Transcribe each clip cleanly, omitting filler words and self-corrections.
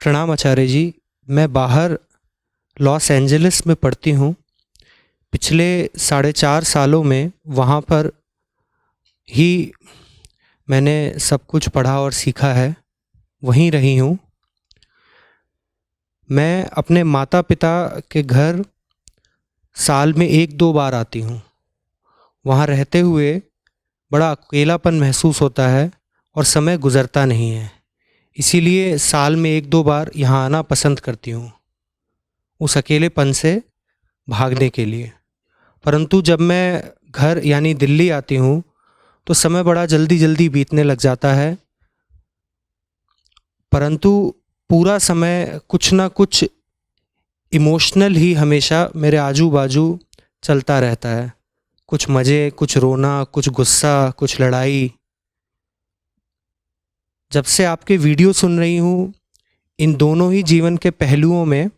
प्रणाम आचार्य जी। मैं बाहर लॉस एंजलिस में पढ़ती हूँ। पिछले 4.5 सालों में वहाँ पर ही मैंने सब कुछ पढ़ा और सीखा है, वहीं रही हूँ। मैं अपने माता पिता के घर साल में 1-2 बार आती हूँ। वहाँ रहते हुए बड़ा अकेलापन महसूस होता है और समय गुज़रता नहीं है। इसीलिए साल में 1-2 बार यहाँ आना पसंद करती हूँ, उस अकेलेपन से भागने के लिए। परंतु जब मैं घर यानी दिल्ली आती हूँ तो समय बड़ा जल्दी जल्दी बीतने लग जाता है, परंतु पूरा समय कुछ ना कुछ इमोशनल ही हमेशा मेरे आजू बाजू चलता रहता है। कुछ मज़े, कुछ रोना, कुछ गुस्सा, कुछ लड़ाई। जब से आपके वीडियो सुन रही हूँ, इन दोनों ही जीवन के पहलुओं में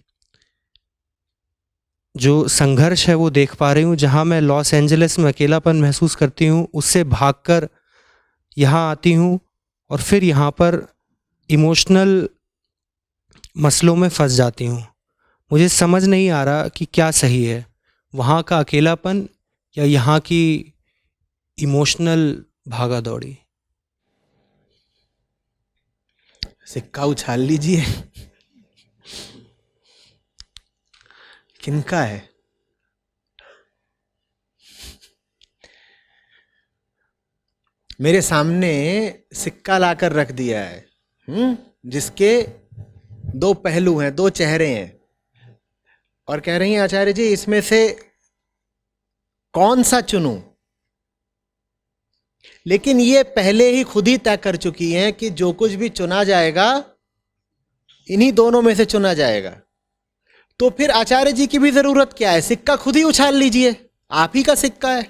जो संघर्ष है वो देख पा रही हूँ। जहाँ मैं लॉस एंजलिस में अकेलापन महसूस करती हूँ, उससे भागकर यहाँ आती हूँ और फिर यहाँ पर इमोशनल मसलों में फंस जाती हूँ। मुझे समझ नहीं आ रहा कि क्या सही है, वहाँ का अकेलापन या यहाँ की इमोशनल भागा दौड़ी। सिक्का उछाल लीजिए। किनका है? मेरे सामने सिक्का लाकर रख दिया है, जिसके 2 पहलू हैं, 2 चेहरे हैं, और कह रही हैं आचार्य जी इसमें से कौन सा चुनूं। लेकिन ये पहले ही खुद ही तय कर चुकी हैं कि जो कुछ भी चुना जाएगा इन्हीं दोनों में से चुना जाएगा। तो फिर आचार्य जी की भी जरूरत क्या है? सिक्का खुद ही उछाल लीजिए, आप ही का सिक्का है।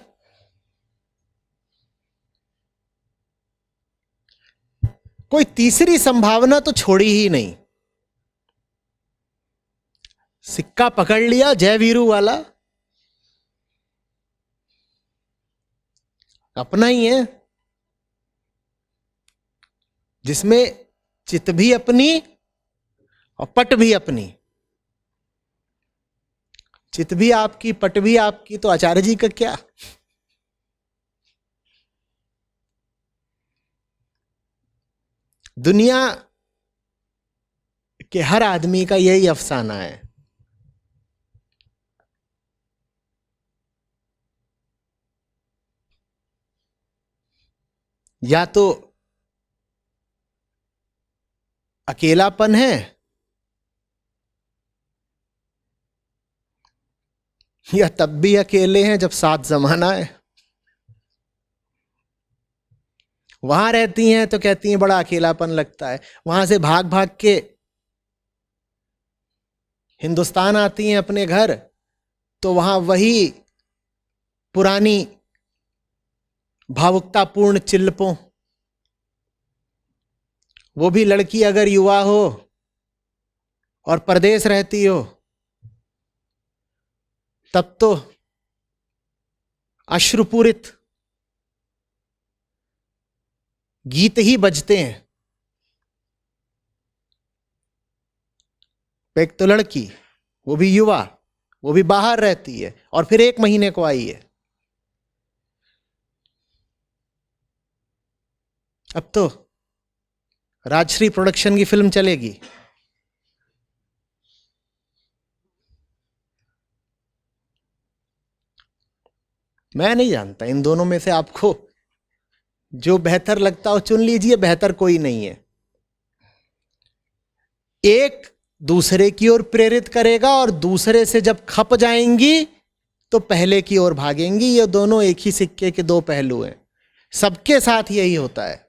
कोई तीसरी संभावना तो छोड़ी ही नहीं। सिक्का पकड़ लिया जय वीरू वाला, अपना ही है, जिसमें चित भी अपनी और पट भी अपनी। चित भी आपकी, पट भी आपकी, तो आचार्य जी का क्या? दुनिया के हर आदमी का यही अफसाना है। या तो अकेलापन है या तब भी अकेले हैं जब साथ जमाना है। वहां रहती हैं तो कहती हैं बड़ा अकेलापन लगता है, वहां से भाग भाग के हिंदुस्तान आती हैं अपने घर, तो वहां वही पुरानी भावुकतापूर्ण चिल्लपों, वो भी लड़की अगर युवा हो और परदेश रहती हो तब तो अश्रुपूरित गीत ही बजते हैं। एक तो लड़की, वो भी युवा, वो भी बाहर रहती है और फिर 1 महीने को आई है। अब तो राजश्री प्रोडक्शन की फिल्म चलेगी। मैं नहीं जानता, इन दोनों में से आपको जो बेहतर लगता हो चुन लीजिए, बेहतर कोई नहीं है। एक दूसरे की ओर प्रेरित करेगा और दूसरे से जब खप जाएंगी तो पहले की ओर भागेंगी। ये दोनों एक ही सिक्के के 2 पहलू हैं, सबके साथ यही होता है।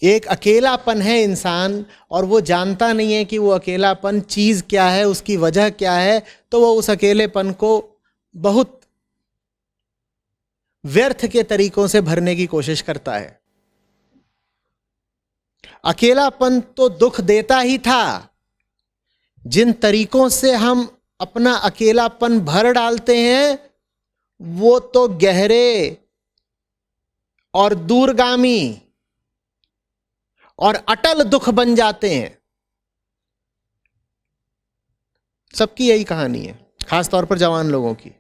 एक अकेलापन है इंसान और वो जानता नहीं है कि वो अकेलापन चीज क्या है, उसकी वजह क्या है, तो वो उस अकेलेपन को बहुत व्यर्थ के तरीकों से भरने की कोशिश करता है। अकेलापन तो दुख देता ही था। जिन तरीकों से हम अपना अकेलापन भर डालते हैं वो तो गहरे और दूरगामी और अटल दुख बन जाते हैं। सबकी यही कहानी है, खास तौर पर जवान लोगों की।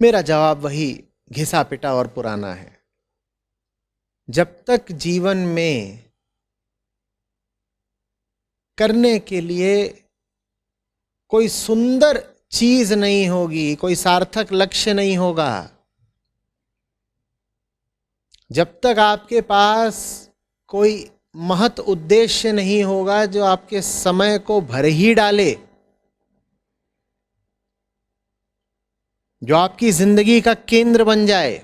मेरा जवाब वही घिसा पिटा और पुराना है। जब तक जीवन में करने के लिए कोई सुंदर चीज नहीं होगी, कोई सार्थक लक्ष्य नहीं होगा, जब तक आपके पास कोई महत उद्देश्य नहीं होगा जो आपके समय को भर ही डाले, जो आपकी जिंदगी का केंद्र बन जाए,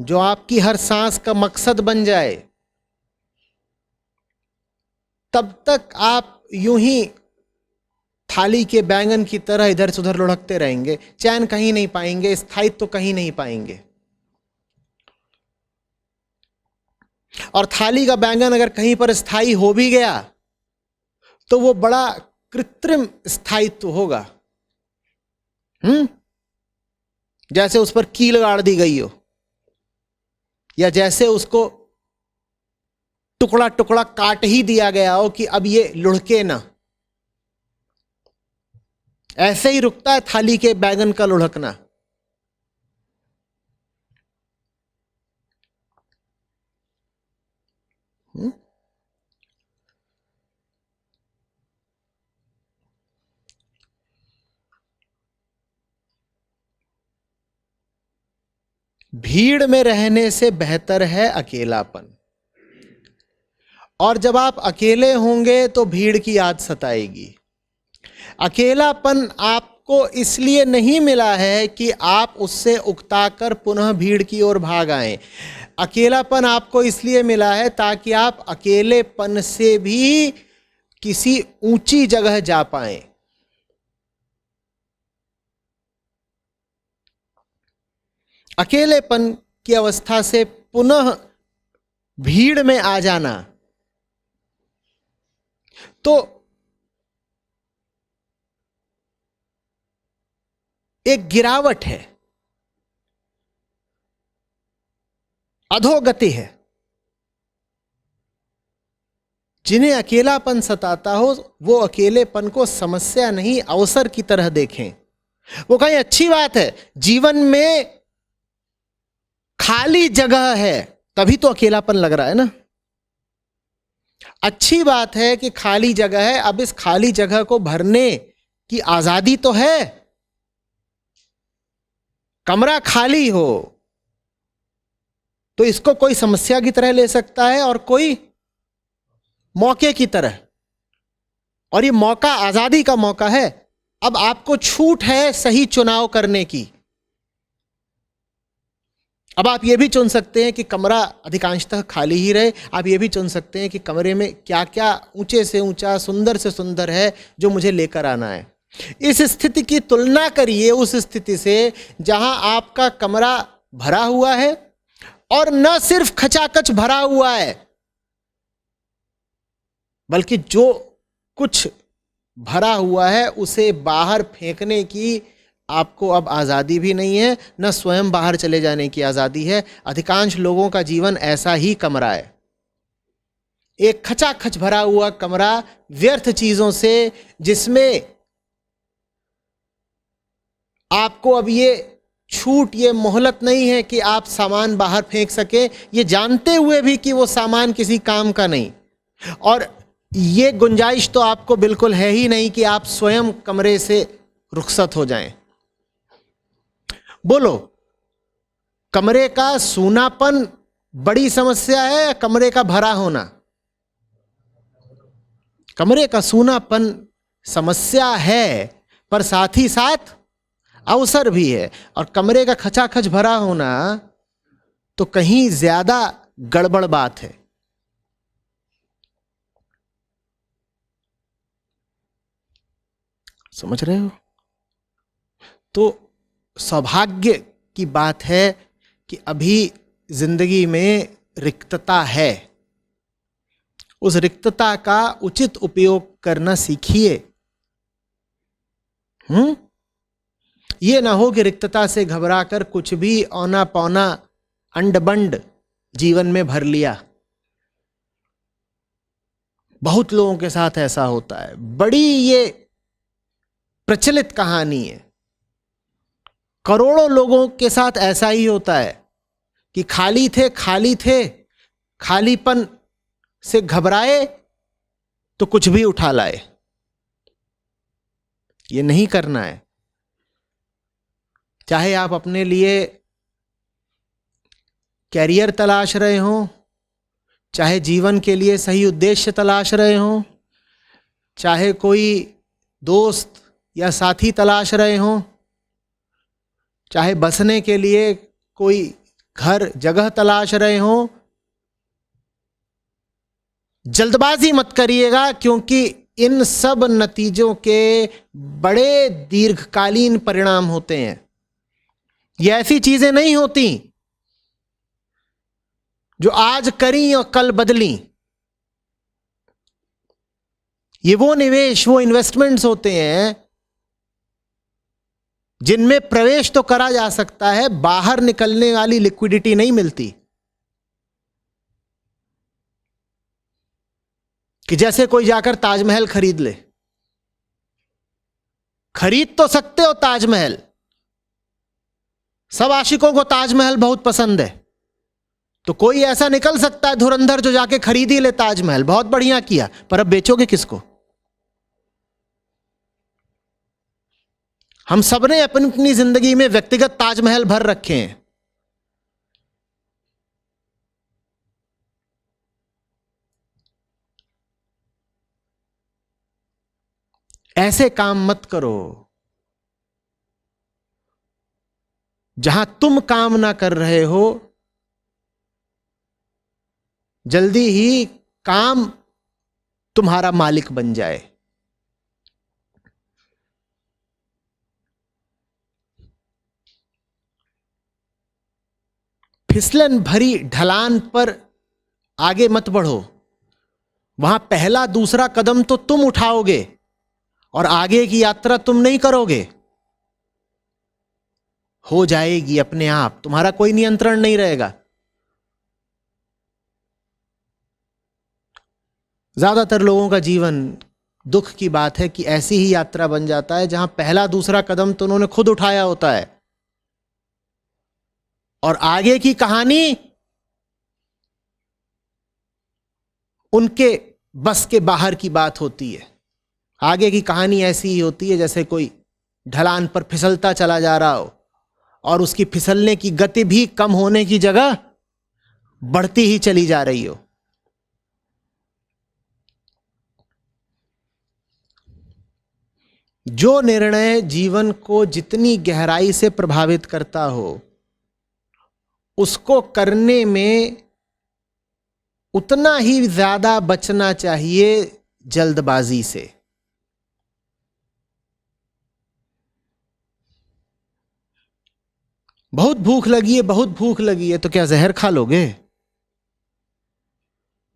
जो आपकी हर सांस का मकसद बन जाए, तब तक आप यूं ही थाली के बैंगन की तरह इधर से उधर लुढ़कते रहेंगे, चैन कहीं नहीं पाएंगे, स्थायित्व तो कहीं नहीं पाएंगे। और थाली का बैंगन अगर कहीं पर स्थायी हो भी गया तो वो बड़ा कृत्रिम स्थायित्व होगा। जैसे उस पर कील गाड़ दी गई हो, या जैसे उसको टुकड़ा टुकड़ा काट ही दिया गया हो कि अब ये लुढ़के ना। ऐसे ही रुकता है थाली के बैंगन का लुढ़कना। भीड़ में रहने से बेहतर है अकेलापन। और जब आप अकेले होंगे तो भीड़ की याद सताएगी। अकेलापन आपको इसलिए नहीं मिला है कि आप उससे उकताकर पुनः भीड़ की ओर भाग आएं। अकेलापन आपको इसलिए मिला है ताकि आप अकेलेपन से भी किसी ऊंची जगह जा पाएं। अकेलेपन की अवस्था से पुनः भीड़ में आ जाना तो एक गिरावट है, अधोगति है। जिन्हें अकेलापन सताता हो वो अकेलेपन को समस्या नहीं अवसर की तरह देखें। वो कहीं अच्छी बात है, जीवन में खाली जगह है तभी तो अकेलापन लग रहा है ना। अच्छी बात है कि खाली जगह है, अब इस खाली जगह को भरने की आजादी तो है। कमरा खाली हो तो इसको कोई समस्या की तरह ले सकता है और कोई मौके की तरह। और ये मौका आजादी का मौका है। अब आपको छूट है सही चुनाव करने की। अब आप ये भी चुन सकते हैं कि कमरा अधिकांशतः खाली ही रहे। आप ये भी चुन सकते हैं कि कमरे में क्या क्या ऊंचे से ऊंचा, सुंदर से सुंदर है जो मुझे लेकर आना है। इस स्थिति की तुलना करिए उस स्थिति से जहां आपका कमरा भरा हुआ है, और न सिर्फ खचाखच भरा हुआ है बल्कि जो कुछ भरा हुआ है उसे बाहर फेंकने की आपको अब आज़ादी भी नहीं है, न स्वयं बाहर चले जाने की आज़ादी है। अधिकांश लोगों का जीवन ऐसा ही कमरा है, एक खचाखच भरा हुआ कमरा व्यर्थ चीज़ों से, जिसमें आपको अब ये छूट, ये मोहलत नहीं है कि आप सामान बाहर फेंक सके, ये जानते हुए भी कि वो सामान किसी काम का नहीं। और ये गुंजाइश तो आपको बिल्कुल है ही नहीं कि आप स्वयं कमरे से रुखसत हो जाएं। बोलो, कमरे का सूनापन बड़ी समस्या है या कमरे का भरा होना? कमरे का सूनापन समस्या है, पर साथ ही साथ अवसर भी है। और कमरे का खचाखच भरा होना तो कहीं ज्यादा गड़बड़ बात है। समझ रहे हो? तो सौभाग्य की बात है कि अभी जिंदगी में रिक्तता है। उस रिक्तता का उचित उपयोग करना सीखिए। ये ना हो कि रिक्तता से घबरा कर कुछ भी औना पौना अंड बंड जीवन में भर लिया। बहुत लोगों के साथ ऐसा होता है, बड़ी ये प्रचलित कहानी है। करोड़ों लोगों के साथ ऐसा ही होता है कि खाली थे, खालीपन से घबराए तो कुछ भी उठा लाए। ये नहीं करना है। चाहे आप अपने लिए कैरियर तलाश रहे हो, चाहे जीवन के लिए सही उद्देश्य तलाश रहे हो, चाहे कोई दोस्त या साथी तलाश रहे हो, चाहे बसने के लिए कोई घर जगह तलाश रहे हो, जल्दबाजी मत करिएगा, क्योंकि इन सब नतीजों के बड़े दीर्घकालीन परिणाम होते हैं। ये ऐसी चीजें नहीं होती जो आज करी और कल बदली। ये वो निवेश, वो इन्वेस्टमेंट्स होते हैं जिनमें प्रवेश तो करा जा सकता है, बाहर निकलने वाली लिक्विडिटी नहीं मिलती। कि जैसे कोई जाकर ताजमहल खरीद ले। खरीद तो सकते हो ताजमहल, सब आशिकों को ताजमहल बहुत पसंद है, तो कोई ऐसा निकल सकता है धुरंधर जो जाके खरीद ही ले ताजमहल, बहुत बढ़िया किया, पर अब बेचोगे किसको? हम सबने अपनी अपनी जिंदगी में व्यक्तिगत ताजमहल भर रखे हैं। ऐसे काम मत करो जहां तुम काम ना कर रहे हो, जल्दी ही काम तुम्हारा मालिक बन जाए। फिसलन भरी ढलान पर आगे मत बढ़ो। वहां पहला दूसरा कदम तो तुम उठाओगे और आगे की यात्रा तुम नहीं करोगे। हो जाएगी अपने आप, तुम्हारा कोई नियंत्रण नहीं रहेगा। ज्यादातर लोगों का जीवन, दुख की बात है कि ऐसी ही यात्रा बन जाता है जहां पहला दूसरा कदम तो उन्होंने खुद उठाया होता है और आगे की कहानी उनके बस के बाहर की बात होती है। आगे की कहानी ऐसी ही होती है जैसे कोई ढलान पर फिसलता चला जा रहा हो और उसकी फिसलने की गति भी कम होने की जगह बढ़ती ही चली जा रही हो। जो निर्णय जीवन को जितनी गहराई से प्रभावित करता हो, उसको करने में उतना ही ज्यादा बचना चाहिए जल्दबाजी से। बहुत भूख लगी है, बहुत भूख लगी है, तो क्या जहर खा लोगे?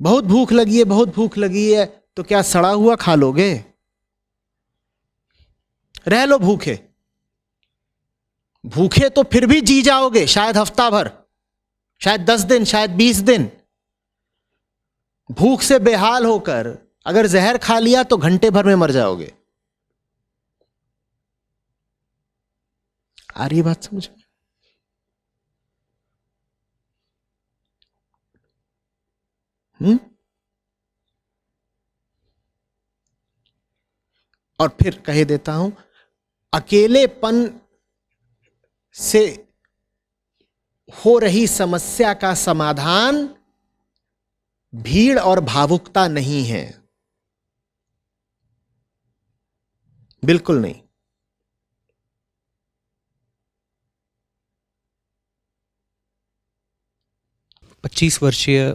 बहुत भूख लगी है, बहुत भूख लगी है, तो क्या सड़ा हुआ खा लोगे? रह लो भूखे। भूखे तो फिर भी जी जाओगे, शायद हफ्ता भर, शायद 10 दिन, शायद 20 दिन। भूख से बेहाल होकर अगर जहर खा लिया तो घंटे भर में मर जाओगे। आ रही बात समझ में? और फिर कह देता हूं, अकेलेपन से हो रही समस्या का समाधान भीड़ और भावुकता नहीं है, बिल्कुल नहीं। पच्चीस वर्षीय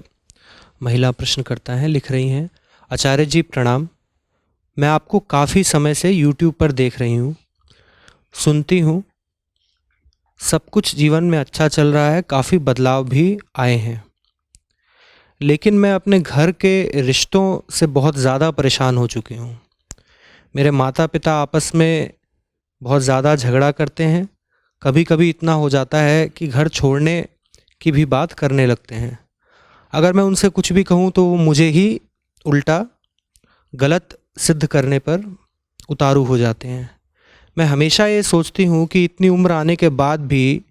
महिला प्रश्न करता है, लिख रही हैं, आचार्य जी प्रणाम। मैं आपको काफ़ी समय से YouTube पर देख रही हूँ, सुनती हूँ, सब कुछ जीवन में अच्छा चल रहा है, काफ़ी बदलाव भी आए हैं, लेकिन मैं अपने घर के रिश्तों से बहुत ज़्यादा परेशान हो चुकी हूँ। मेरे माता पिता आपस में बहुत ज़्यादा झगड़ा करते हैं। कभी कभी इतना हो जाता है कि घर छोड़ने की भी बात करने लगते हैं। अगर मैं उनसे कुछ भी कहूँ तो वो मुझे ही उल्टा गलत सिद्ध करने पर उतारू हो जाते हैं। मैं हमेशा ये सोचती हूँ कि इतनी उम्र आने के बाद भी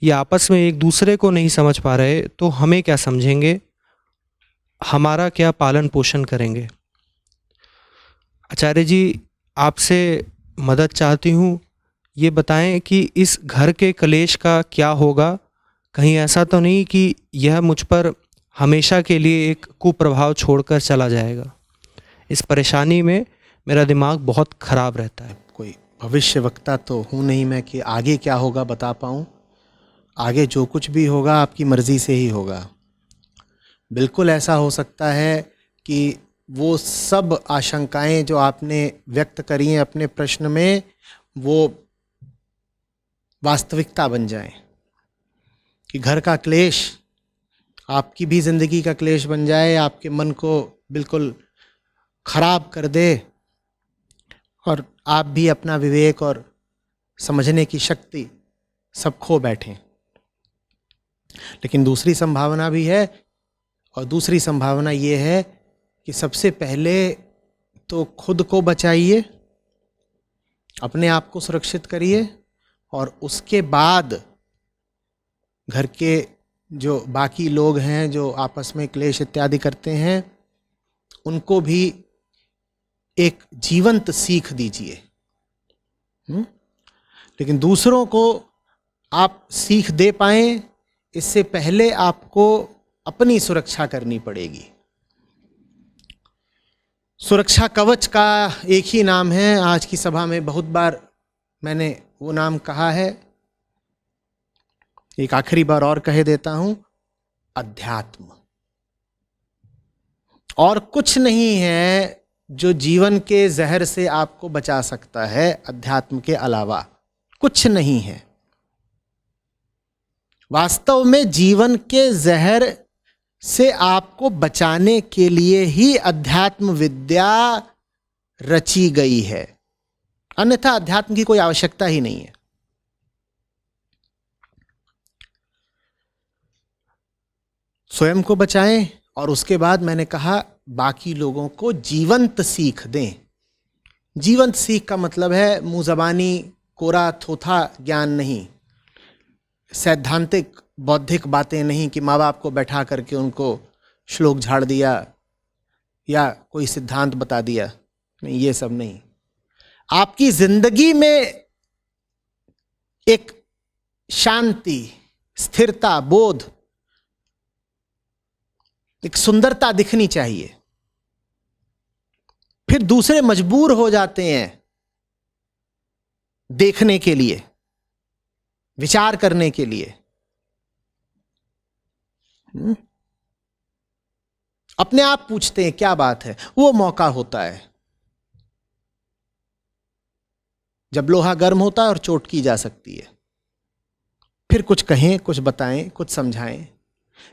ये आपस में एक दूसरे को नहीं समझ पा रहे तो हमें क्या समझेंगे, हमारा क्या पालन पोषण करेंगे। आचार्य जी, आपसे मदद चाहती हूँ। ये बताएं कि इस घर के कलेश का क्या होगा। कहीं ऐसा तो नहीं कि यह मुझ पर हमेशा के लिए एक कुप्रभाव छोड़कर चला जाएगा। इस परेशानी में मेरा दिमाग बहुत ख़राब रहता है। कोई भविष्यवक्ता तो हूँ नहीं मैं कि आगे क्या होगा बता पाऊँ। आगे जो कुछ भी होगा आपकी मर्ज़ी से ही होगा। बिल्कुल ऐसा हो सकता है कि वो सब आशंकाएं जो आपने व्यक्त करी हैं अपने प्रश्न में, वो वास्तविकता बन जाएं। कि घर का क्लेश आपकी भी ज़िंदगी का क्लेश बन जाए, आपके मन को बिल्कुल खराब कर दे और आप भी अपना विवेक और समझने की शक्ति सब खो बैठें। लेकिन दूसरी संभावना भी है, और दूसरी संभावना ये है कि सबसे पहले तो खुद को बचाइए, अपने आप को सुरक्षित करिए, और उसके बाद घर के जो बाकी लोग हैं जो आपस में क्लेश इत्यादि करते हैं उनको भी एक जीवंत सीख दीजिए। लेकिन दूसरों को आप सीख दे पाएं इससे पहले आपको अपनी सुरक्षा करनी पड़ेगी। सुरक्षा कवच का एक ही नाम है, आज की सभा में बहुत बार मैंने वो नाम कहा है, एक आखिरी बार और कह देता हूं, अध्यात्म। और कुछ नहीं है जो जीवन के जहर से आपको बचा सकता है, अध्यात्म के अलावा कुछ नहीं है। वास्तव में जीवन के जहर से आपको बचाने के लिए ही अध्यात्म विद्या रची गई है, अन्यथा अध्यात्म की कोई आवश्यकता ही नहीं है। स्वयं को बचाएं और उसके बाद मैंने कहा बाकी लोगों को जीवंत सीख दें। जीवंत सीख का मतलब है मुंह जबानी कोरा थोथा ज्ञान नहीं, सैद्धांतिक बौद्धिक बातें नहीं कि माँ बाप को बैठा करके उनको श्लोक झाड़ दिया या कोई सिद्धांत बता दिया, नहीं, ये सब नहीं। आपकी जिंदगी में एक शांति, स्थिरता, बोध, एक सुंदरता दिखनी चाहिए। फिर दूसरे मजबूर हो जाते हैं देखने के लिए, विचार करने के लिए। अपने आप पूछते हैं क्या बात है। वो मौका होता है जब लोहा गर्म होता है और चोट की जा सकती है। फिर कुछ कहें, कुछ बताएं, कुछ समझाएं,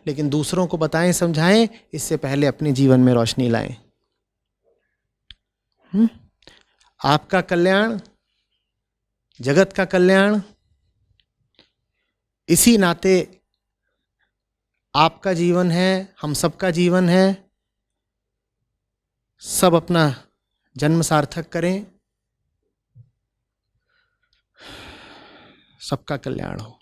लेकिन दूसरों को बताएं, समझाएं, इससे पहले अपने जीवन में रोशनी लाएं। आपका कल्याण, जगत का कल्याण, इसी नाते आपका जीवन है, हम सबका जीवन है। सब अपना जन्म सार्थक करें। सबका कल्याण हो।